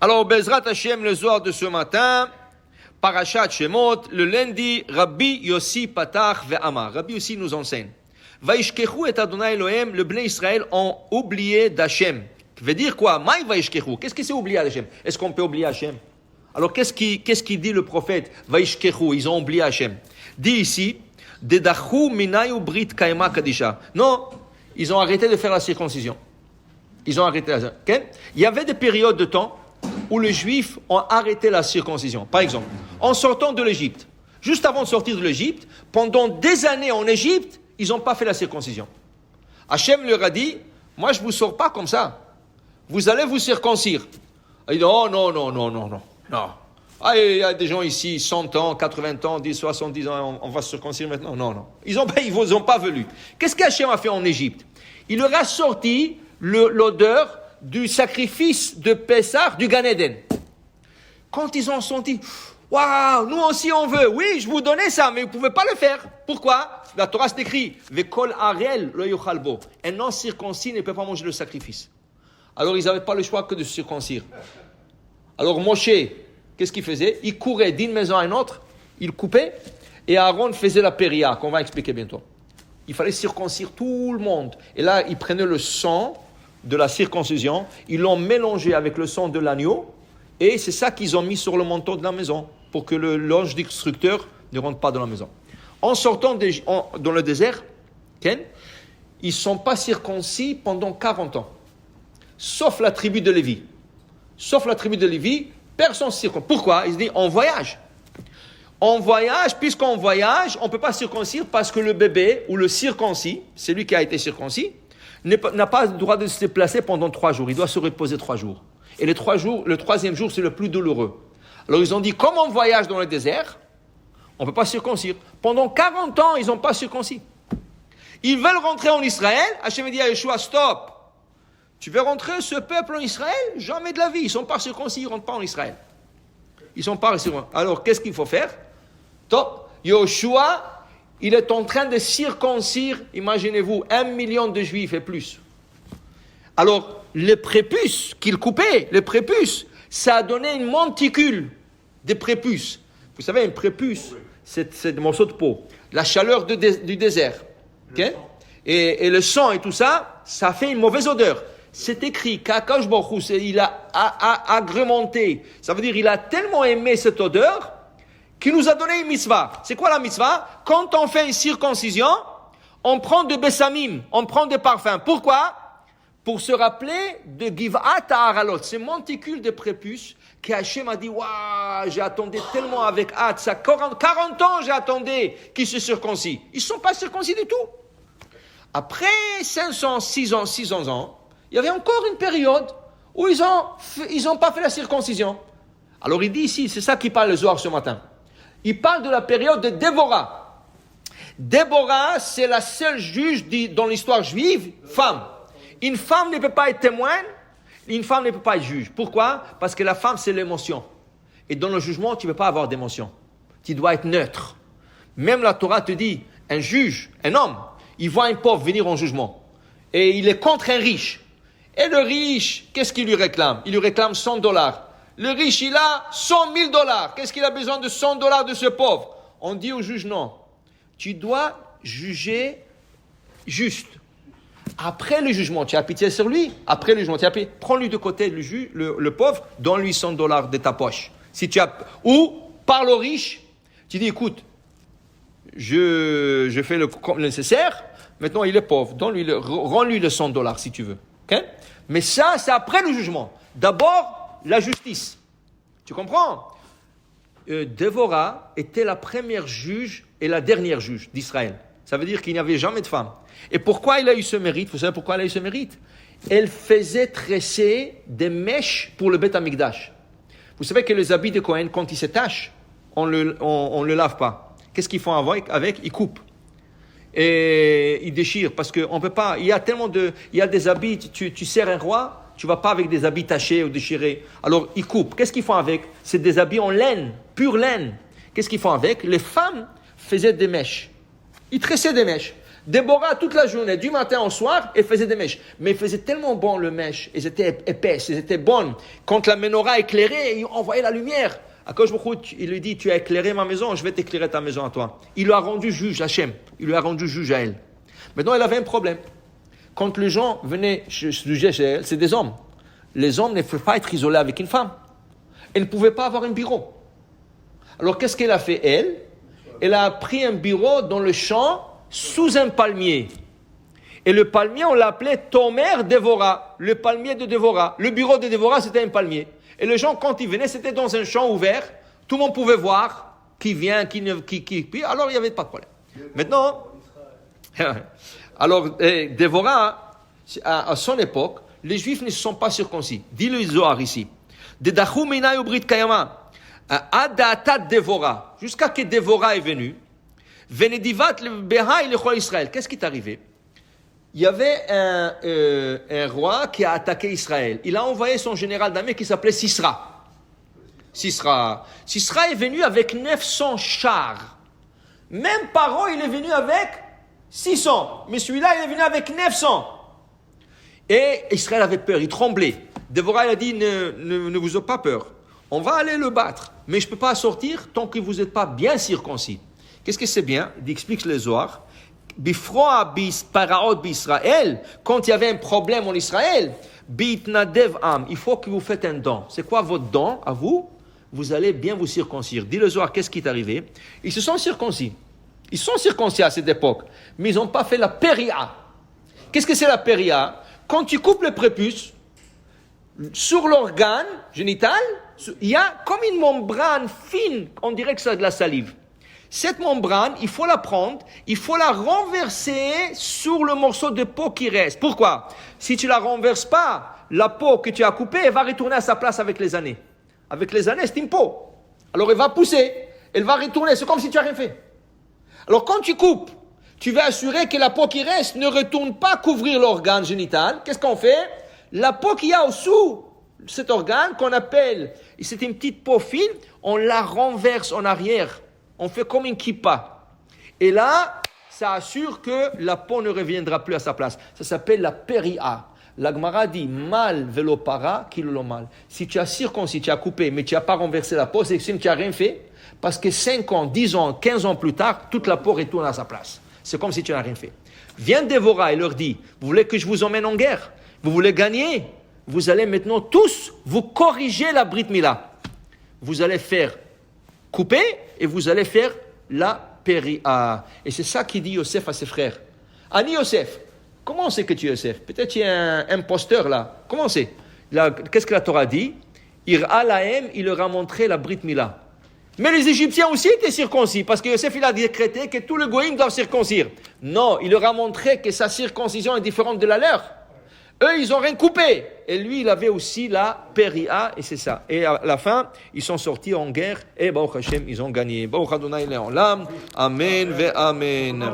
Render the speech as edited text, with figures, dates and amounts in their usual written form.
Alors, Bezrat Hashem, le soir de ce matin, Parashat Shemot, le lundi, Rabbi Yossi Patach ve'amar. Rabbi Yossi nous enseigne. Vaishkechu et Adonai Elohim, le Bnei Israël ont oublié d'Hachem. Veut dire quoi? Maï vaishkechu. Qu'est-ce que c'est oublier d'Hachem? Est-ce qu'on peut oublier Hachem? Alors, qu'est-ce qu'il dit le prophète? Vaishkechu, ils ont oublié Hachem. Dit ici, Dedachu minayu brit kaima kadisha. Non, ils ont arrêté de faire la circoncision. Ils ont arrêté la circoncision. Okay? Il y avait des périodes de temps où les Juifs ont arrêté la circoncision. Par exemple, en sortant de l'Égypte, juste avant de sortir de l'Égypte, pendant des années en Égypte, ils n'ont pas fait la circoncision. Hachem leur a dit, moi je ne vous sors pas comme ça. Vous allez vous circoncire. Il dit, oh non. Ah, il y a des gens ici, 100 ans, 80 ans, 70 ans, on va se circoncire maintenant. Non. Ils ne vous ont pas voulu. Qu'est-ce qu'Hachem a fait en Égypte? Il leur a sorti l'odeur du sacrifice de Pessah du Gan Eden. Quand ils ont senti, waouh, nous aussi on veut. Oui, je vous donnais ça, mais vous ne pouvez pas le faire. Pourquoi? La Torah c'est écrit, Vekol Arel lo yochal bo. Un non circoncis ne peut pas manger le sacrifice. Alors ils n'avaient pas le choix que de se circoncire. Alors Moshe, qu'est-ce qu'il faisait? Il courait d'une maison à une autre, il coupait, et Aaron faisait la péria, qu'on va expliquer bientôt. Il fallait circoncire tout le monde. Et là, il prenait le sang de la circoncision, ils l'ont mélangé avec le sang de l'agneau, et c'est ça qu'ils ont mis sur le manteau de la maison, pour que l'ange destructeur ne rentre pas dans la maison. En sortant dans le désert, ils ne sont pas circoncis pendant 40 ans. Sauf la tribu de Lévi. Personne ne se circoncis. Pourquoi? Ils se disent, on voyage. Puisqu'on voyage, on ne peut pas circoncire parce que le bébé ou le circoncis, celui qui a été circoncis, n'a pas le droit de se déplacer pendant 3 jours. Il doit se reposer 3 jours. Et le 3e jour, c'est le plus douloureux. Alors ils ont dit, comme on voyage dans le désert, on ne peut pas circoncire. Pendant 40 ans, ils n'ont pas circoncis. Ils veulent rentrer en Israël. Hachem dit à Yeshua, stop. Tu veux rentrer ce peuple en Israël? Jamais de la vie. Ils ne sont pas circoncis, ils ne rentrent pas en Israël. Ils ne sont pas circoncis. Alors, qu'est-ce qu'il faut faire? Top. Yeshua, il est en train de circoncire, imaginez-vous, 1 million de Juifs et plus. Alors, le prépuce qu'il coupait, ça a donné une monticule de prépuce. Vous savez, un prépuce, c'est des morceaux de peau. La chaleur du désert. Okay? Et le sang et tout ça, ça fait une mauvaise odeur. C'est écrit qu'Akadosh Baruch Hu, il a agrémenté. Ça veut dire qu'il a tellement aimé cette odeur qu'il nous a donné une mitzvah. C'est quoi la mitzvah? Quand on fait une circoncision, on prend de bessamim, on prend des parfums. Pourquoi? Pour se rappeler de Givat Ha'aralot, ces monticules de prépuce que Hachem a dit, waouh, j'ai attendu tellement avec hâte, ça 40 ans j'ai attendu qu'ils se circoncisent. Ils ne sont pas circoncis du tout. Après 600 ans, il y avait encore une période où ils ont pas fait la circoncision. Alors il dit ici, c'est ça qu'il parle le Zohar ce matin. Il parle de la période de Déborah. Déborah, c'est la seule juge dans l'histoire juive, femme. Une femme ne peut pas être témoin, une femme ne peut pas être juge. Pourquoi? Parce que la femme, c'est l'émotion. Et dans le jugement, tu ne peux pas avoir d'émotion. Tu dois être neutre. Même la Torah te dit, un juge, un homme, il voit un pauvre venir en jugement. Et il est contre un riche. Et le riche, qu'est-ce qu'il lui réclame? Il lui réclame $100. Le riche, il a $100 000. Qu'est-ce qu'il a besoin de $100 de ce pauvre? On dit au juge, non. Tu dois juger juste. Après le jugement, tu as pitié sur lui. Après le jugement, tu as pitié. Prends-lui de côté le pauvre, donne-lui $100 de ta poche. Ou parle au riche. Tu dis, écoute, je fais le nécessaire. Maintenant, il est pauvre. Rends-lui le $100 si tu veux. Okay? Mais ça, c'est après le jugement. D'abord, la justice. Tu comprends? Déborah était la première juge et la dernière juge d'Israël. Ça veut dire qu'il n'y avait jamais de femme. Et pourquoi il a eu ce mérite? Vous savez pourquoi elle a eu ce mérite? Elle faisait tresser des mèches pour le Beth Amikdash. Vous savez que les habits de Cohen, quand ils se tachent, on le lave pas. Qu'est-ce qu'ils font avec? Ils coupent. Et ils déchirent parce qu'on peut pas. Il y a des habits, tu sers un roi, tu vas pas avec des habits tachés ou déchirés. Alors ils coupent. Qu'est-ce qu'ils font avec? C'est des habits en laine, pure laine. Qu'est-ce qu'ils font avec? Les femmes faisaient des mèches. Ils tressaient des mèches. Déborah, toute la journée, du matin au soir, elle faisait des mèches. Mais elle faisait tellement bon le mèche, elles étaient épaisses, elles étaient bonnes. Quand la menorah éclairait, il envoyait la lumière. Akadosh Baruch Hu, il lui dit, tu as éclairé ma maison, je vais t'éclairer ta maison à toi. Il lui a rendu juge, Hachem. Il lui a rendu juge à elle. Maintenant, elle avait un problème. Quand les gens venaient juger chez elle, c'est des hommes. Les hommes ne peuvent pas être isolés avec une femme. Elle ne pouvait pas avoir un bureau. Alors, qu'est-ce qu'elle a fait, elle? Elle a pris un bureau dans le champ, sous un palmier. Et le palmier, on l'appelait Tomer Dévorah, le palmier de Dévorah. Le bureau de Dévorah, c'était un palmier. Et les gens, quand ils venaient, c'était dans un champ ouvert. Tout le monde pouvait voir qui vient, qui. Puis alors, il n'y avait pas de problème. Maintenant, alors, Dévorah, à son époque, les Juifs ne se sont pas circoncis. Dis le Zohar ici. Dedachou minayu brit kayama. Adatat Dévorah. Jusqu'à que Dévorah est venu. Venedivat le Behaï le Chol Israël. Qu'est-ce qui est arrivé? Il y avait un roi qui a attaqué Israël. Il a envoyé son général d'armée qui s'appelait Sisra. Sisra est venu avec 900 chars. Même Paro, il est venu avec 600. Mais celui-là, il est venu avec 900. Et Israël avait peur, il tremblait. Déborah, il a dit, ne vous ayez pas peur. On va aller le battre. Mais je ne peux pas sortir tant que vous n'êtes pas bien circoncis. Qu'est-ce que c'est bien? Il explique les Zohar. Bifroa bis paraot b'Israël, quand il y avait un problème en Israël, bitnadev am, il faut que vous faites un don. C'est quoi votre don à vous? Vous allez bien vous circoncire. Dis le Zohar, qu'est-ce qui est arrivé? Ils se sont circoncis. Ils sont circoncis à cette époque, mais ils n'ont pas fait la péria. Qu'est-ce que c'est la péria? Quand tu coupes le prépuce, sur l'organe génital, il y a comme une membrane fine, on dirait que c'est de la salive. Cette membrane, il faut la prendre, il faut la renverser sur le morceau de peau qui reste. Pourquoi? Si tu la renverses pas, la peau que tu as coupée, elle va retourner à sa place avec les années. Avec les années, c'est une peau. Alors elle va pousser, elle va retourner, c'est comme si tu n'as rien fait. Alors quand tu coupes, tu vas assurer que la peau qui reste ne retourne pas couvrir l'organe génital. Qu'est-ce qu'on fait? La peau qu'il y a au-dessous, cet organe qu'on appelle, c'est une petite peau fine, on la renverse en arrière. On fait comme une kippa. Et là, ça assure que la peau ne reviendra plus à sa place. Ça s'appelle la péria. La Gemara dit mal velopara kilolo mal. Si tu as circoncis, tu as coupé, mais tu n'as pas renversé la peau, c'est que tu n'as rien fait. Parce que 5 ans, 10 ans, 15 ans plus tard, toute la peau retourne à sa place. C'est comme si tu n'as rien fait. Vient Déborah et leur dit, vous voulez que je vous emmène en guerre? Vous voulez gagner? Vous allez maintenant tous vous corriger la Brit Mila. Vous allez faire couper et vous allez faire la péria. Et c'est ça qu'il dit Yosef à ses frères. Ani Yosef, comment on sait que tu es Yosef? Peut-être qu'il y a un imposteur là. Comment on sait? Qu'est-ce que la Torah dit? Ira lahem, il leur a montré la Brit Mila. Mais les Égyptiens aussi étaient circoncis, parce que Yosef il a décrété que tous les goïms doivent circoncire. Non, il leur a montré que sa circoncision est différente de la leur. Eux, ils n'ont rien coupé. Et lui, il avait aussi la péria, et c'est ça. Et à la fin, ils sont sortis en guerre, et Baruch Hashem, ils ont gagné. Baruch Adonai Le'olam. Amen ve Amen.